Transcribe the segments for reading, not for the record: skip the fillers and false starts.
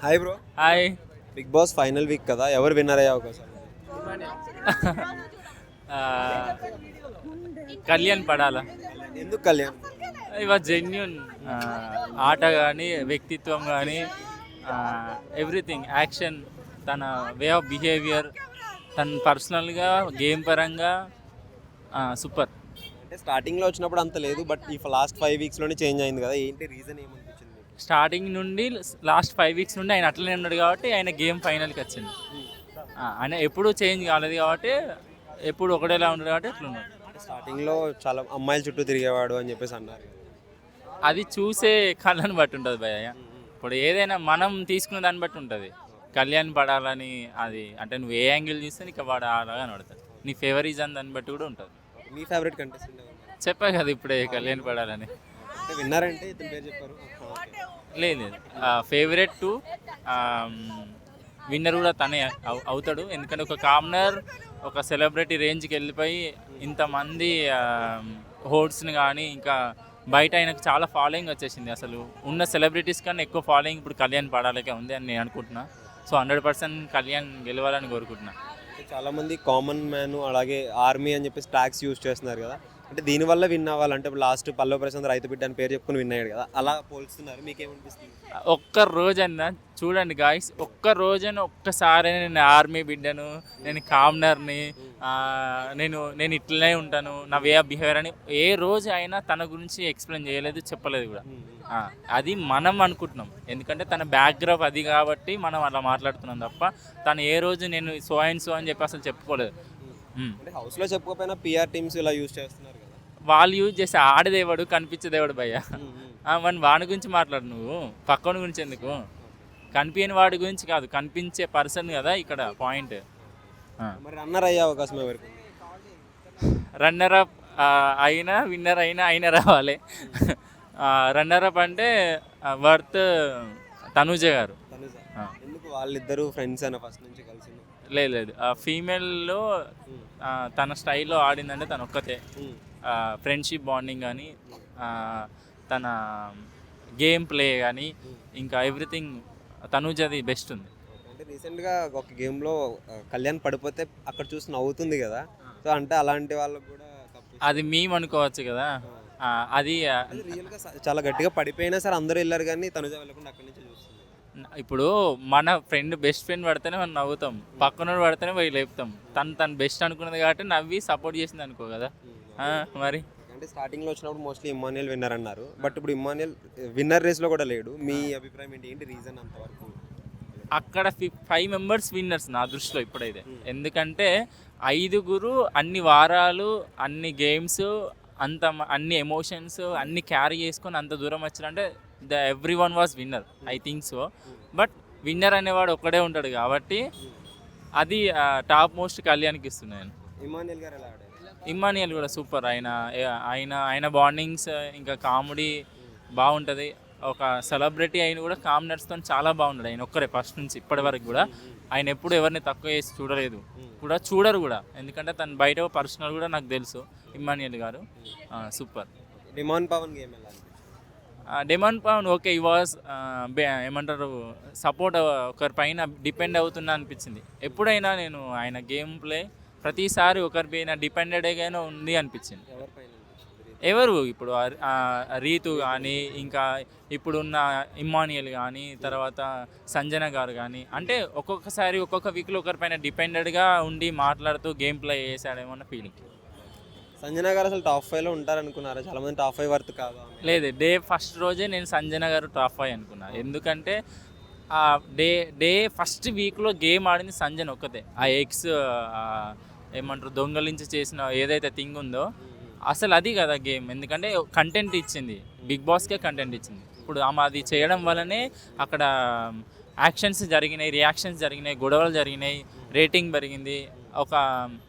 Hi bro. Hi. Big boss final week కదా, ఎవరు winner అయ్యే అవకాశం ఉంది? ఆ, కళ్యాణ్ పడాలా. ఎందుకు కళ్యాణ్? ఇవ జెన్యున్ ఆట కానీ వ్యక్తిత్వం కానీ ఎవ్రీథింగ్ యాక్షన్, తన వే ఆఫ్ బిహేవియర్, తన పర్సనల్గా గేమ్ పరంగా సూపర్. అంటే స్టార్టింగ్లో వచ్చినప్పుడు అంత లేదు, బట్ ఈ లాస్ట్ 5 వీక్స్లోనే చేంజ్ అయింది కదా, ఏంటి రీజన్ ఏమనిపించింది మీకు? స్టార్టింగ్ నుండి లాస్ట్ 5 వీక్స్ నుండి ఆయన అట్లనే ఉన్నాడు కాబట్టి ఆయన గేమ్ ఫైనల్కి వచ్చింది. ఆయన ఎప్పుడూ చేంజ్ కాలేదు కాబట్టి, ఎప్పుడు ఒకటేలా ఉన్నాడు కాబట్టి అట్లా ఉన్నాడు. స్టార్టింగ్లో చాలా అమ్మాయిల చుట్టూ తిరిగేవాడు అని చెప్పేసి అన్నారు కదా. అది చూసే కళ్ళని బట్టి ఉంటుంది భయ్య. ఇప్పుడు ఏదైనా మనం తీసుకున్న దాన్ని బట్టి ఉంటుంది. కళ్యాణ్ పడాలని అది అంటే నువ్వు ఏ యాంగిల్ చూస్తే నీకు పడాలా అని పడుతుంది. నీ ఫేవరిజం దాన్ని బట్టి కూడా ఉంటుంది. మీ ఫేవరెట్ కంటెస్టెంట్ ఎవరు? చెప్పా కదా ఇప్పుడే కళ్యాణ్ పడాలని. అంటే విన్నారంటే ఇతని పేరు చెప్పారు. లేదు, ఫేవరెట్ టు విన్నర్ కూడా తనే అవుతాడు. ఎందుకంటే ఒక కామనర్ ఒక సెలబ్రిటీ రేంజ్కి వెళ్ళిపోయి ఇంతమంది హోస్ట్స్ని కానీ ఇంకా బయట ఆయనకు చాలా ఫాలోయింగ్ వచ్చేసింది. అసలు ఉన్న సెలబ్రిటీస్ కన్నా ఎక్కువ ఫాలోయింగ్ ఇప్పుడు కళ్యాణ్ పడాలకే ఉంది అని నేను అనుకుంటున్నా. సో 100% కళ్యాణ్ గెలవాలని కోరుకుంటున్నా. చాలామంది కామన్ మ్యాన్ అలాగే ఆర్మీ అని చెప్పేసి ట్యాక్స్ యూజ్ చేస్తున్నారు కదా, అంటే దీనివల్ల విన్ అవ్వాలంటే లాస్ట్ పల్లవ ప్రశాంత్ రైతు బిడ్డ అని పేరు చెప్పుకుని విన్ అయ్యాడు కదా, అలా పోల్స్తున్నారు. మీకేమనిపిస్తుంది? ఒక్క రోజన్నా చూడండి గాయస్, ఒక్క రోజైనా ఒక్కసారైనా నేను ఆర్మీ బిడ్డను, నేను కామనర్ని, నేను ఇట్లనే ఉంటాను, నా వే ఆఫ్ బిహేవియర్ అని ఏ రోజు అయినా తన గురించి ఎక్స్ప్లెయిన్ చేయలేదు, చెప్పలేదు కూడా. అది మనం అనుకుంటున్నాం, ఎందుకంటే తన బ్యాక్గ్రౌండ్ అది కాబట్టి మనం అలా మాట్లాడుతున్నాం తప్ప తను ఏ రోజు నేను సో అండ్ సో అని చెప్పి అసలు చెప్పుకోలేదు. అంటే హౌస్లో చెప్పుకోకపోయినా పిఆర్ టీమ్స్ ఇలా యూజ్ చేస్తున్నారు కదా. వాళ్ళు యూజ్ చేసి ఆడదేవాడు కనిపించేదేవాడు భయ్య. మన వాడి గురించి మాట్లాడు, నువ్వు పక్కన గురించి ఎందుకు? కనిపించని వాడి గురించి కాదు, కనిపించే పర్సన్ కదా ఇక్కడ పాయింట్. మరి రన్నర్ అయ్యే అవకాశం ఎవరికి? రన్నర్ అప్ అయినా విన్నర్ అయినా అయినా రావాలి. రన్నర్ అప్ అంటే వర్త్ తనూజ గారు. ఎందుకు వాళ్ళిద్దరు ఫ్రెండ్స్ అయినా ఫస్ట్ నుంచి కలిసి? లేదు, ఫీమేల్లో తన స్టైల్లో ఆడిందంటే తను ఒక్కతే. ఫ్రెండ్షిప్ బాండింగ్ కానీ తన గేమ్ ప్లే కానీ ఇంకా ఎవ్రీథింగ్ తనూజది బెస్ట్ ఉంది. అంటే రీసెంట్గా ఒక గేమ్లో కళ్యాణ్ పడిపోతే అక్కడ చూసి నవ్వుతుంది కదా, సో అంటే అలాంటి వాళ్ళకు కూడా అది మేము అనుకోవచ్చు కదా. అది రియల్గా చాలా గట్టిగా పడిపోయినా సరే అందరూ వెళ్ళారు కానీ తనుజ వెళ్ళకుండా అక్కడి నుంచి చూస్తుంది. ఇప్పుడు మన ఫ్రెండ్ బెస్ట్ ఫ్రెండ్ పడితేనే మనం నవ్వుతాం, పక్కన పడితేనే పోయి లేపుతాం. తను బెస్ట్ అనుకున్నది కాబట్టి నవ్వి సపోర్ట్ చేసింది అనుకో కదా. మరి అంటే స్టార్టింగ్లో వచ్చినప్పుడు మోస్ట్లీ ఇమ్మాన్యుయల్ విన్నర్ అన్నారు, బట్ ఇప్పుడు ఇమ్మాన్యుయల్ విన్నర్ రేస్లో కూడా లేడు. మీ అభిప్రాయం ఏంటి రీజన్ అంతవరకు? అక్కడ 5 మెంబర్స్ విన్నర్స్ నా దృష్టిలో ఇప్పుడైతే. ఎందుకంటే 5 అన్ని వారాలు, అన్ని గేమ్స్, అన్ని ఎమోషన్స్ అన్ని క్యారీ చేసుకొని అంత దూరం వచ్చారంటే every one was winner, I think so. But winner అనేవాడు ఒక్కడే ఉంటాడు కాబట్టి అది టాప్ మోస్ట్ కళ్యాణ్కి ఇస్తున్నాను. ఇమ్మాన్యుయల్ గారు ఎలా ఆడారు? ఇమ్మాన్యుయల్ కూడా సూపర్. ఆయన బాండింగ్స్ ఇంకా కామెడీ బాగుంటుంది. ఒక సెలబ్రిటీ అయిన కూడా కామనర్స్తో చాలా బాగున్నాడు ఆయన ఒక్కరే ఫస్ట్ నుంచి ఇప్పటి వరకు కూడా. ఆయన ఎప్పుడు ఎవరిని తక్కువ చేసి చూడలేదు, కూడా చూడరు కూడా. ఎందుకంటే తను బయట పర్సనల్ కూడా నాకు తెలుసు. ఇమ్మాన్యుయల్ గారు సూపర్. డిమాండ్ పవన్ గేమ్ ఎలా? డిమాండ్ పవన్ ఓకే, ఈ వాజ్ ఏమంటారు సపోర్ట్ ఒకరి పైన డిపెండ్ అవుతున్నా అనిపించింది. ఎప్పుడైనా నేను ఆయన గేమ్ ప్లే ప్రతిసారి ఒకరి పైన డిపెండెడ్గానే ఉంది అనిపించింది. ఎవరు ఇప్పుడు రీతు కానీ ఇంకా ఇప్పుడున్న ఇమ్మాన్యుయల్ కానీ తర్వాత సంజన గారు కానీ, అంటే ఒక్కొక్కసారి ఒక్కొక్క వీక్లో ఒకరిపైన డిపెండెడ్గా ఉండి మాట్లాడుతూ గేమ్ ప్లే చేశాడేమో అన్న ఫీలింగ్. సంజన గారు అసలు టాప్ 5లో ఉంటారనుకున్నారా? చాలామంది టాప్ 5 వర్త్ కాదు. లేదు, ఫస్ట్ రోజే నేను సంజన గారు టాప్ 5 అనుకున్నా. ఎందుకంటే ఫస్ట్ వీక్లో గేమ్ ఆడింది సంజన ఒక్కతే. ఆ ఎగ్స్ ఏమంటారు దొంగలించి చేసిన ఏదైతే థింగ్ ఉందో అసలు అది కదా గేమ్. ఎందుకంటే కంటెంట్ ఇచ్చింది, బిగ్ బాస్కే కంటెంట్ ఇచ్చింది. ఇప్పుడు ఆమె అది చేయడం వల్లనే అక్కడ యాక్షన్స్ జరిగినాయి, రియాక్షన్స్ జరిగినాయి, గొడవలు జరిగినాయి, రేటింగ్ పెరిగింది. ఒక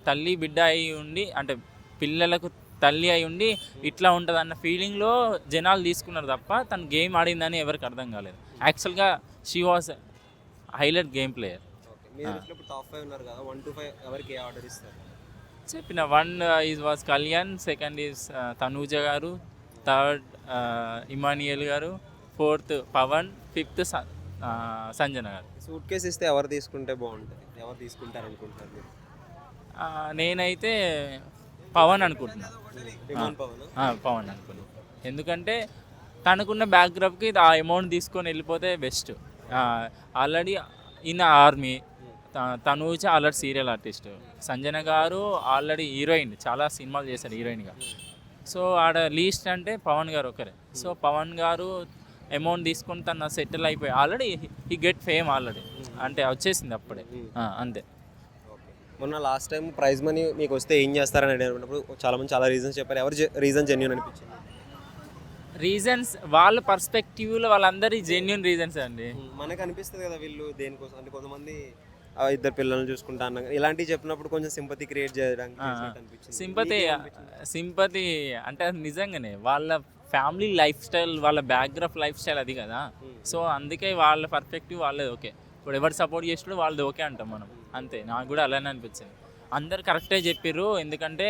తల్లి బిడ్డ అయి ఉండి, అంటే పిల్లలకు తల్లి అయి ఉండి ఇట్లా ఉంటుంది అన్న ఫీలింగ్లో జనాలు తీసుకున్నారు తప్ప తను గేమ్ ఆడిందని ఎవరికి అర్థం కాలేదు. యాక్చువల్గా she was highlight game player. చెప్పిన 1 was Kalyan, second is Tanuja గారు, థర్డ్ ఇమానియల్ గారు, 4th పవన్, 5th సంజన గారు. సూట్ కేసు ఇస్తే ఎవరు తీసుకుంటే బాగుంటుంది, ఎవరు తీసుకుంటారు అనుకుంటారు మీరు? నేనైతే పవన్ అనుకుంటున్నాను. డిమాండ్ పవన్. పవన్ అనుకున్నాను. ఎందుకంటే తనకున్న బ్యాక్గ్రౌండ్కి ఆ అమౌంట్ తీసుకొని వెళ్ళిపోతే బెస్ట్. ఆల్రెడీ ఈయన army, Tanuja already serial artist, Sanjana గారు ఆల్రెడీ హీరోయిన్, చాలా సినిమాలు చేశారు హీరోయిన్గా. సో ఆడ లీస్ట్ అంటే పవన్ గారు ఒకరే. సో పవన్ గారు అమౌంట్ తీసుకొని తను సెటిల్ అయిపోయి ఆల్రెడీ ఈ గెట్ ఫేమ్ ఆల్రెడీ, అంటే వచ్చేసింది అప్పుడే. అంతే. మొన్న లాస్ట్ టైం ప్రైజ్ మనీ మీకు వస్తే ఏం చేస్తారని అడిగినప్పుడు చాలామంది చాలా రీజన్స్ చెప్పారు. ఎవరు రీజన్ జెన్యూన్ అనిపించింది? రీజన్స్ వాళ్ళ పర్స్పెక్టివ్లో వాళ్ళందరి జెన్యున్ రీజన్స్ అండి. మనకు అనిపిస్తుంది కదా వీళ్ళు దేనికోసం అంటే, కొంతమంది ఇద్దరు పిల్లల్ని చూసుకుంటా అన్న ఇలాంటివి చెప్పినప్పుడు కొంచెం సింపతి క్రియేట్ చేయడానికి అనిపించింది. సింపతి అంటే అది నిజంగానే వాళ్ళ ఫ్యామిలీ లైఫ్ స్టైల్, వాళ్ళ బ్యాక్గ్రౌండ్ లైఫ్ స్టైల్ అది కదా. సో అందుకే వాళ్ళ పర్స్పెక్టివ్ వాళ్ళది ఓకే. ఇప్పుడు ఎవరు సపోర్ట్ చేసినా వాళ్ళది ఓకే అంటాం మనం. అంతే, నాకు కూడా అలానే అనిపించింది. అందరు కరెక్టే చెప్పారు. ఎందుకంటే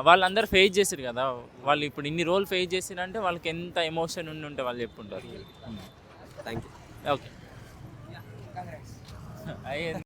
వాళ్ళందరూ ఫేస్ చేశారు కదా. వాళ్ళు ఇప్పుడు ఇన్ని రోజులు ఫేస్ చేసిరంటే వాళ్ళకి ఎంత ఎమోషన్ ఉంటే వాళ్ళు చెప్పుంటారు. Thank you. ఓకే.